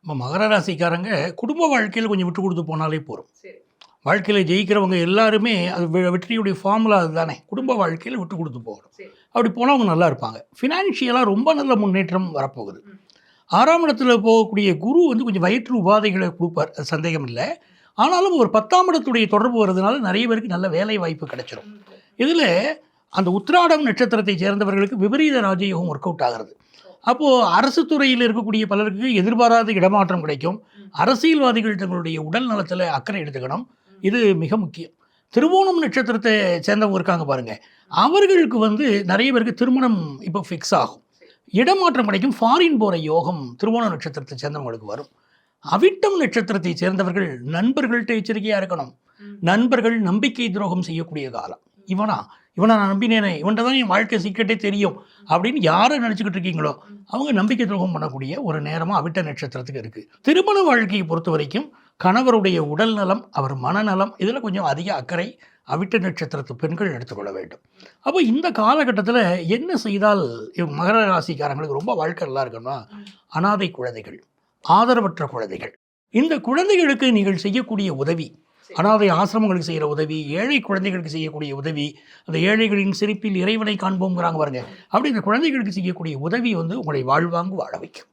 நம்ம மகர ராசிக்காரங்க குடும்ப வாழ்க்கையில் கொஞ்சம் விட்டு கொடுத்து போனாலே போதும். சரி. வாழ்க்கையில் ஜெயிக்கிறவங்க எல்லாருமே அது வெற்றியுடைய ஃபார்முலா அதுதானே. குடும்ப வாழ்க்கையில் விட்டு கொடுத்து போகணும். சரி. அப்படி போனால் அவங்க நல்லா இருப்பாங்க. ஃபினான்ஷியலாக ரொம்ப நல்ல முன்னேற்றம் வரப்போகுது. ம். 6ஆம் இடத்துல போகக்கூடிய குரு வந்து கொஞ்சம் வயிற்று உபாதைகளை கொடுப்பார், அது சந்தேகம் இல்லை. ஆனாலும் ஒரு 10ஆம் இடத்துடைய தொடர்பு வர்றதுனால நிறைய பேருக்கு நல்ல வேலை வாய்ப்பு கிடைச்சிடும். இதில் அந்த உத்திராடம் நட்சத்திரத்தை சேர்ந்தவர்களுக்கு விபரீத ராஜயோகம் ஒர்க் அவுட் ஆகிறது. அப்போது அரசு துறையில் இருக்கக்கூடிய பலருக்கு எதிர்பாராத இடமாற்றம் கிடைக்கும். அரசியல்வாதிகள் தங்களுடைய உடல் நலத்தில் அக்கறை எடுத்துக்கணும். இது மிக முக்கியம். திருவோணம் நட்சத்திரத்தை சேர்ந்தவங்க இருக்காங்க பாருங்கள், அவர்களுக்கு வந்து நிறைய பேருக்கு திருமணம் இப்போ ஃபிக்ஸ் ஆகும். இடமாற்றம் கிடைக்கும். ஃபாரின் போகிற யோகம் திருவோணம் நட்சத்திரத்தை சேர்ந்தவங்களுக்கு வரும். அவிட்டம் நட்சத்திரத்தை சேர்ந்தவர்கள் நண்பர்கள்ட்ட எச்சரிக்கையாக இருக்கணும். நண்பர்கள் நம்பிக்கை துரோகம் செய்யக்கூடிய காலம். இவனை நான் நம்பினேனே, இவன்கிட்ட தான் என் வாழ்க்கை சீக்கிரட்டே தெரியும் அப்படின்னு யாரை நினச்சிக்கிட்டு இருக்கீங்களோ அவங்க நம்பிக்கை துரோகம் பண்ணக்கூடிய ஒரு நேரமாக அவிட்ட நட்சத்திரத்துக்கு இருக்குது. திருமண வாழ்க்கையை பொறுத்த வரைக்கும் கணவருடைய உடல் நலம், அவர் மனநலம், இதில் கொஞ்சம் அதிக அக்கறை அவிட்ட நட்சத்திரத்து பெண்கள் எடுத்துக்கொள்ள வேண்டும். அப்போ இந்த காலகட்டத்தில் என்ன செய்தால் மகர ராசிக்காரங்களுக்கு ரொம்ப வாழ்க்கை நல்லா இருக்குன்னா, அனாதை குழந்தைகள், ஆதரவற்ற குழந்தைகள், இந்த குழந்தைகளுக்கு நீங்கள் செய்யக்கூடிய உதவி, அனாதை ஆசிரமங்களுக்கு செய்கிற உதவி, ஏழை குழந்தைகளுக்கு செய்யக்கூடிய உதவி, அந்த ஏழைகளின் சிரிப்பில் இறைவனை காண்போங்கிறாங்க பாருங்க, அப்படி இந்த குழந்தைகளுக்கு செய்யக்கூடிய உதவி வந்து உங்களை வாழ்வாங்கு வாழ வைக்கும்.